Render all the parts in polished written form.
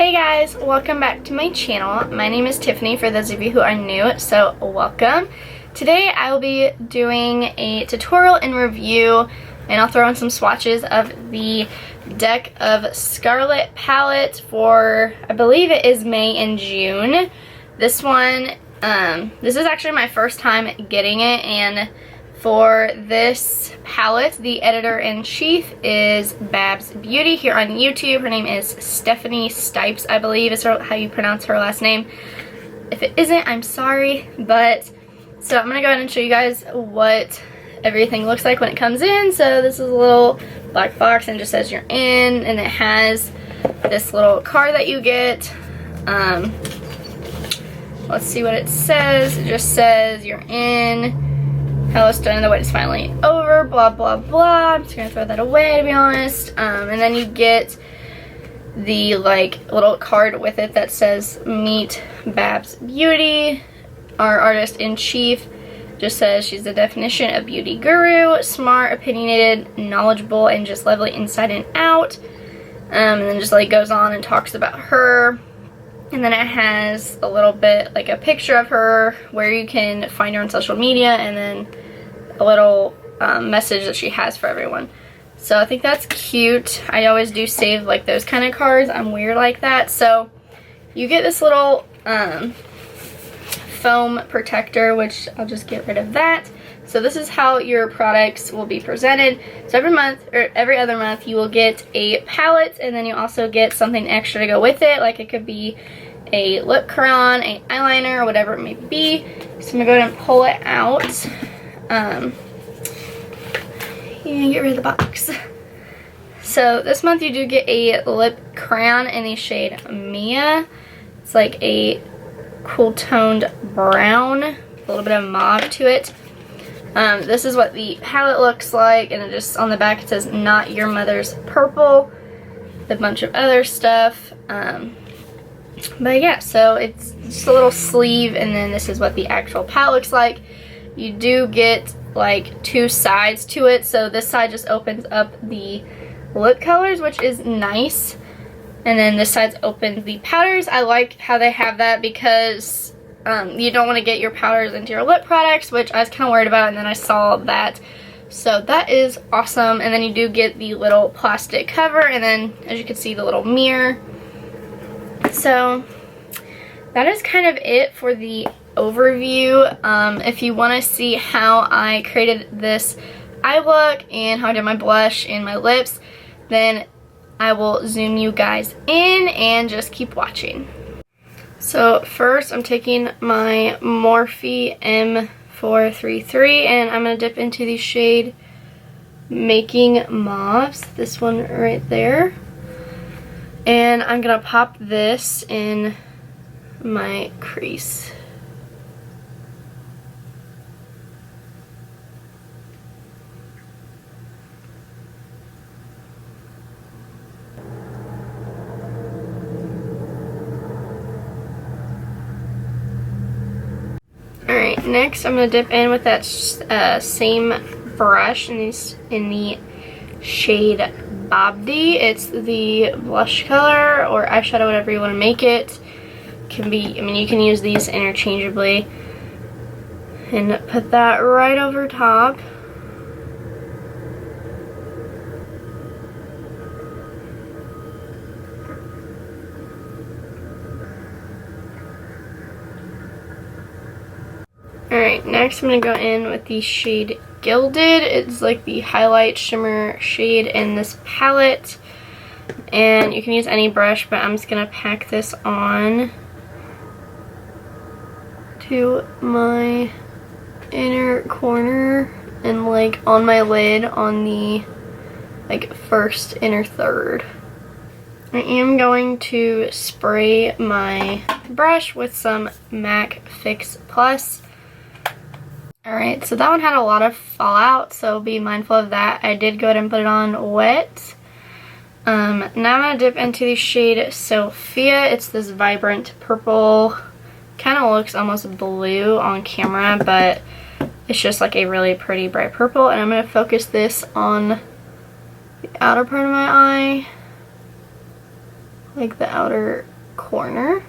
Hey guys, welcome back to my channel. My name is Tiffany for those of you who are new, so welcome. Today I will be doing a tutorial and review, and I'll throw in some swatches of the Deck of Scarlet palette for, I believe it is May and June. This one, this is actually my first time getting it, and for this palette, the editor-in-chief is Babsbeauty here on YouTube. Her name is Stephanie Stipes, I believe is how you pronounce her last name. If it isn't, I'm sorry. But, so I'm going to go ahead and show you guys what everything looks like when it comes in. So this is a little black box and it just says you're in, and it has this little card that you get. Let's see what it says. It just says you're in. How it's done, the wait is finally over, blah blah blah. I'm just gonna throw that away, to be honest. And then you get the little card with it that says meet Babsbeauty. Our artist-in-chief just says she's the definition of beauty guru, smart, opinionated, knowledgeable, and just lovely inside and out. And then just goes on and talks about her. And then it has a little bit, a picture of her where you can find her on social media, and then a little message that she has for everyone. So I think that's cute. I always do save those kind of cards. I'm weird like that. So you get this little foam protector, which I'll just get rid of that. So this is how your products will be presented. So every month, or every other month, you will get a palette, and then you also get something extra to go with it. It could be a lip crayon, an eyeliner, or whatever it may be. So I'm gonna go ahead and pull it out. And get rid of the box. So this month you do get a lip crayon in the shade Mia. It's like a cool toned brown, a little bit of mauve to it. This is what the palette looks like, and it just on the back it says not your mother's purple, a bunch of other stuff. But yeah, so it's just a little sleeve, and then this is what the actual palette looks like. You do get two sides to it, so this side just opens up the lip colors, which is nice, and then this side opens the powders. I like how they have that because you don't want to get your powders into your lip products, which I was kind of worried about, and then I saw that. So that is awesome. And then you do get the little plastic cover, and then as you can see, the little mirror. So that is kind of it for the overview. If you want to see how I created this eye look and how I did my blush and my lips, then I will zoom you guys in and just keep watching. So first I'm taking my Morphe M433 and I'm going to dip into the shade Making Mauves, this one right there. And I'm going to pop this in my crease. Alright, next I'm going to dip in with that same brush in the shade Babsbeauty. It's the blush color or eyeshadow, whatever you want to make it. Can be, I mean, you can use these interchangeably, and put that right over top. Alright, next I'm going to go in with the shade Gilded. It's like the highlight shimmer shade in this palette. And you can use any brush, but I'm just going to pack this on to my inner corner and on my lid on the first inner third. I am going to spray my brush with some MAC Fix Plus. Alright, so that one had a lot of fallout, so be mindful of that. I did go ahead and put it on wet. Now I'm going to dip into the shade Sophia. It's this vibrant purple. Kind of looks almost blue on camera, but it's just a really pretty bright purple. And I'm going to focus this on the outer part of my eye. like the outer corner,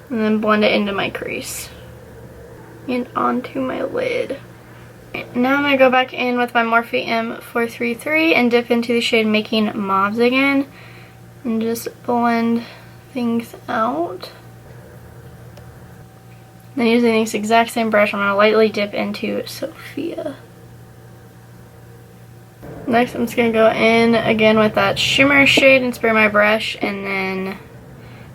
and then blend it into my crease and onto my lid. Now I'm going to go back in with my Morphe M433 and dip into the shade Making Mauves again and just blend things out. Then using this exact same brush, I'm going to lightly dip into Sophia. Next I'm just going to go in again with that shimmer shade and spray my brush and then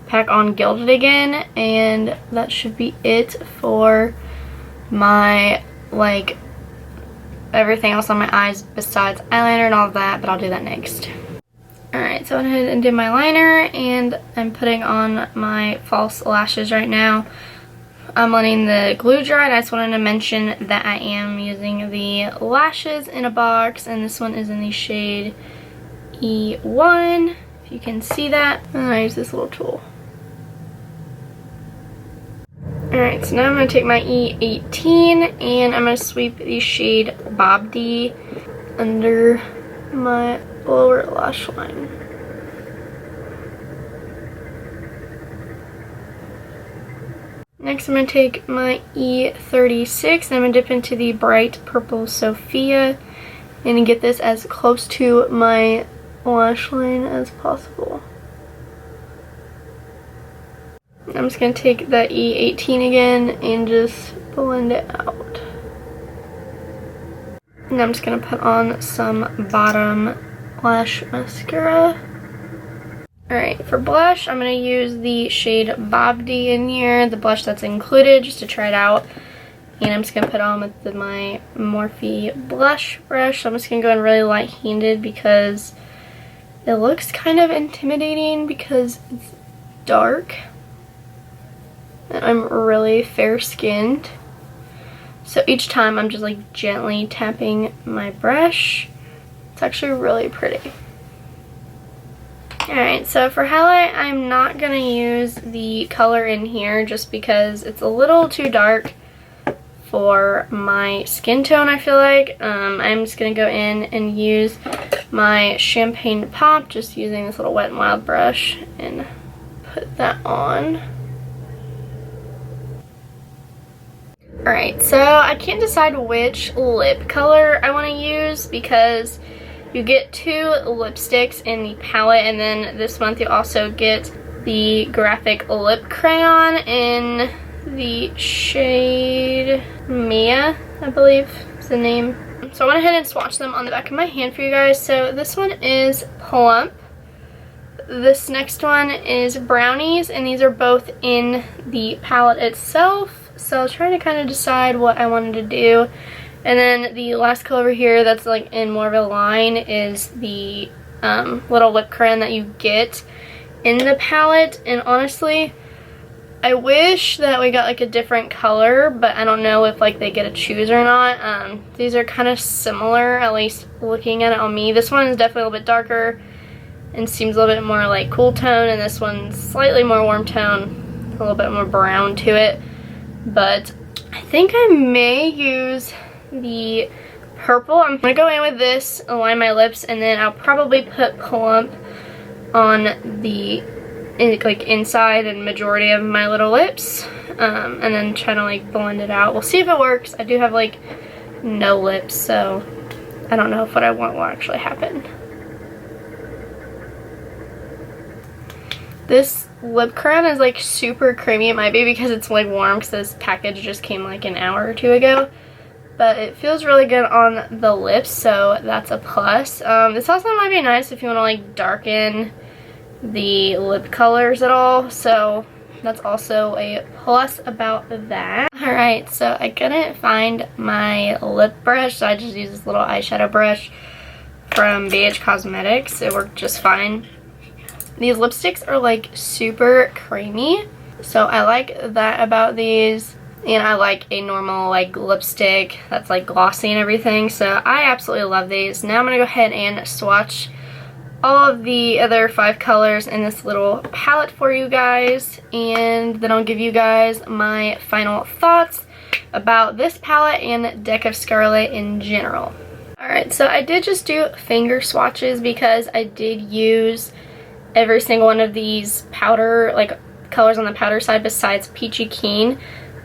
pack on Gilded again, and that should be it for my like everything else on my eyes besides eyeliner and all of that, but I'll do that next. Alright, so I went ahead and did my liner, and I'm putting on my false lashes right now. I'm letting the glue dry, and I just wanted to mention that I am using the lashes in a box, and this one is in the shade E1, if you can see that, and I use this little tool. Alright, so now I'm going to take my E18 and I'm going to sweep the shade Babsbeauty under my lower lash line. Next I'm going to take my E36 and I'm going to dip into the bright purple Sophia and get this as close to my lash line as possible. I'm just going to take that E18 again and just blend it out. And I'm just going to put on some bottom lash mascara. Alright, for blush, I'm going to use the shade Babsbeauty in here, the blush that's included, just to try it out. And I'm just going to put on with my Morphe blush brush. So I'm just going to go in really light-handed because it looks kind of intimidating because it's dark. I'm really fair-skinned, so each time I'm just like gently tapping my brush. It's actually really pretty. Alright, so for highlight, I'm not going to use the color in here just because it's a little too dark for my skin tone, I feel like. I'm just going to go in and use my Champagne Pop, just using this little Wet n Wild brush, and put that on. Alright, so I can't decide which lip color I want to use because you get 2 lipsticks in the palette, and then this month you also get the graphic lip crayon in the shade Mia, I believe is the name. So I went ahead and swatched them on the back of my hand for you guys. So this one is Plump. This next one is Brownies, and these are both in the palette itself. So I was trying to kind of decide what I wanted to do. And then the last color over here that's like in more of a line is the little lip crayon that you get in the palette. And honestly, I wish that we got like a different color, but I don't know if like they get to choose or not. These are kind of similar, at least looking at it on me. This one is definitely a little bit darker and seems a little bit more like cool tone, and this one's slightly more warm tone, a little bit more brown to it. But I think I may use the purple. I'm gonna go in with this, align my lips, and then I'll probably put Plump on the like inside and majority of my little lips, and then try to like blend it out. We'll see if it works. I do have like no lips, so I don't know if what I want will actually happen. This lip crayon is like super creamy. It might be because it's like warm because this package just came like an hour or 2 ago. But it feels really good on the lips, so that's a plus. This also might be nice if you want to like darken the lip colors at all. So that's also a plus about that. Alright, so I couldn't find my lip brush, so I just used this little eyeshadow brush from BH Cosmetics. It worked just fine. These lipsticks are like super creamy, so I like that about these, and I like a normal like lipstick that's like glossy and everything, so I absolutely love these. Now I'm gonna go ahead and swatch all of the other 5 colors in this little palette for you guys, and then I'll give you guys my final thoughts about this palette and Deck of Scarlet in general. Alright, so I did just do finger swatches because I did use every single one of these powder, like colors on the powder side besides Peachy Keen.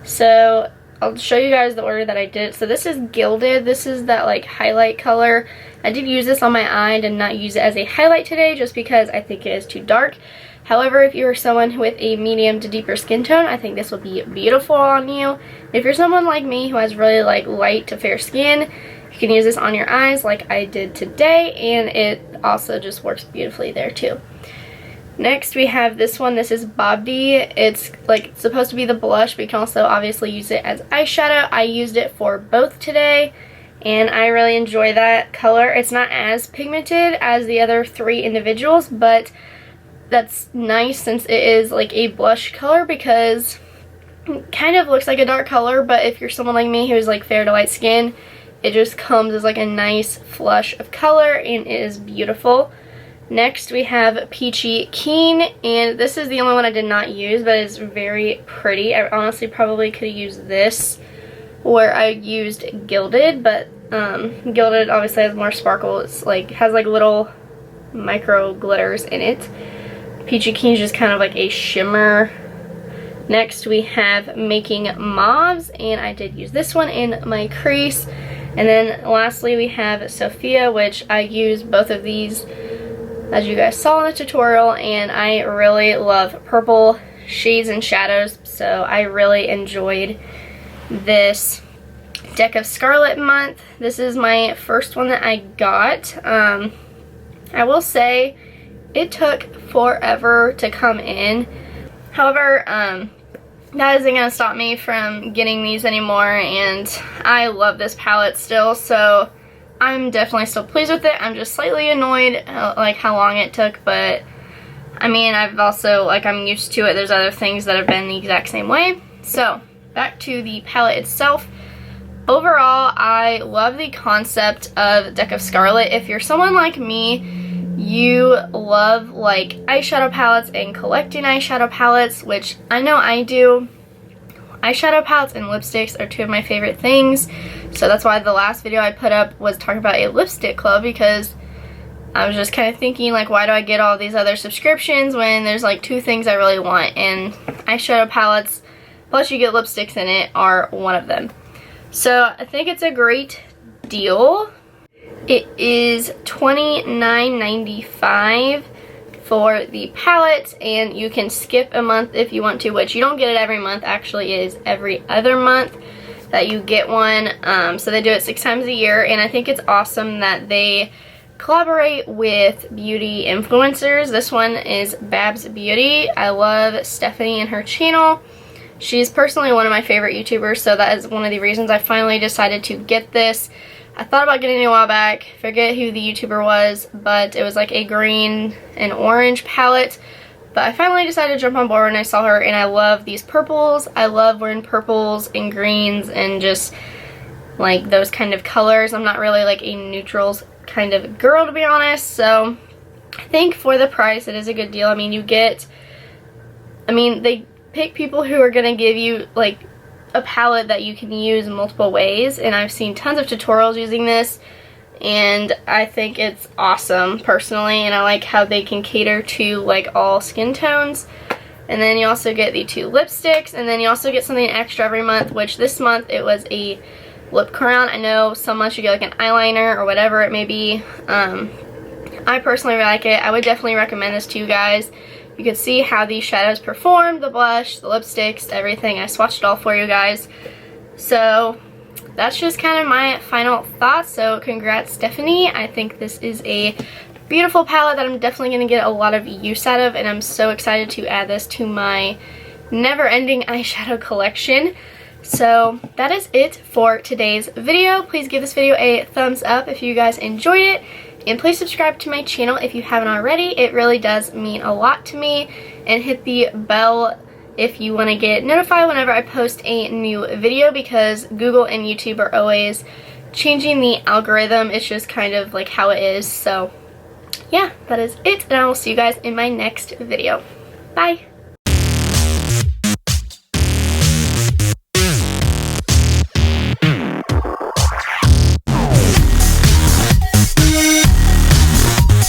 So I'll show you guys the order that I did. So this is Gilded. This is that like highlight color. I did use this on my eye and did not use it as a highlight today just because I think it is too dark. However, if you are someone with a medium to deeper skin tone, I think this will be beautiful on you. If you're someone like me who has really like light to fair skin, you can use this on your eyes like I did today, and it also just works beautifully there too. Next we have this one. This is Babsbeauty. It's like supposed to be the blush, but you can also obviously use it as eyeshadow. I used it for both today, and I really enjoy that color. It's not as pigmented as the other three individuals, but that's nice since it is like a blush color, because it kind of looks like a dark color, but if you're someone like me who's like fair to light skin, it just comes as like a nice flush of color and it is beautiful. Next we have Peachy Keen, and this is the only one I did not use, but it's very pretty. I honestly probably could have used this where I used Gilded, but Gilded obviously has more sparkle. It's like has like little micro glitters in it. Peachy Keen is just kind of like a shimmer. Next we have Making Mauves, and I did use this one in my crease. And then lastly we have Sophia, which I used both of these as you guys saw in the tutorial, and I really love purple shades and shadows, so I really enjoyed this Deck of Scarlet month. This is my first one that I got. I will say it took forever to come in. However, that isn't going to stop me from getting these anymore, and I love this palette still, so I'm definitely still pleased with it. I'm just slightly annoyed like how long it took, but I mean, I've also, like, I'm used to it. There's other things that have been the exact same way. So back to the palette itself. Overall, I love the concept of Deck of Scarlet. If you're someone like me, you love like eyeshadow palettes and collecting eyeshadow palettes, which I know I do. Eyeshadow palettes and lipsticks are two of my favorite things, so that's why the last video I put up was talking about a lipstick club, because I was just kind of thinking like, why do I get all these other subscriptions when there's like two things I really want, and eyeshadow palettes plus you get lipsticks in it are one of them. So I think it's a great deal. It is $29.95 for the palette, and you can skip a month if you want to, which you don't get it every month. Actually, it is every other month that you get one. So they do it 6 times a year, and I think it's awesome that they collaborate with beauty influencers. This one is Babsbeauty. I love Tiffany and her channel. She's personally one of my favorite YouTubers, so that is one of the reasons I finally decided to get this. I thought about getting it a while back, forget who the YouTuber was, but it was like a green and orange palette. But I finally decided to jump on board when I saw her, and I love these purples. I love wearing purples and greens and just like those kind of colors. I'm not really like a neutrals kind of girl, to be honest, so I think for the price it is a good deal. I mean, you get, they pick people who are going to give you like a palette that you can use in multiple ways, and I've seen tons of tutorials using this, and I think it's awesome personally, and I like how they can cater to like all skin tones. And then you also get the 2 lipsticks, and then you also get something extra every month, which this month it was a lip crown. I know some months you get like an eyeliner or whatever it may be. I personally really like it. I would definitely recommend this to you guys. You can see how these shadows perform, the blush, the lipsticks, everything. I swatched it all for you guys. So that's just kind of my final thoughts. So congrats, Tiffany. I think this is a beautiful palette that I'm definitely going to get a lot of use out of, and I'm so excited to add this to my never-ending eyeshadow collection. So that is it for today's video. Please give this video a thumbs up if you guys enjoyed it. And please subscribe to my channel if you haven't already. It really does mean a lot to me. And hit the bell if you want to get notified whenever I post a new video, because Google and YouTube are always changing the algorithm. It's just kind of like how it is. So yeah, that is it. And I will see you guys in my next video. Bye!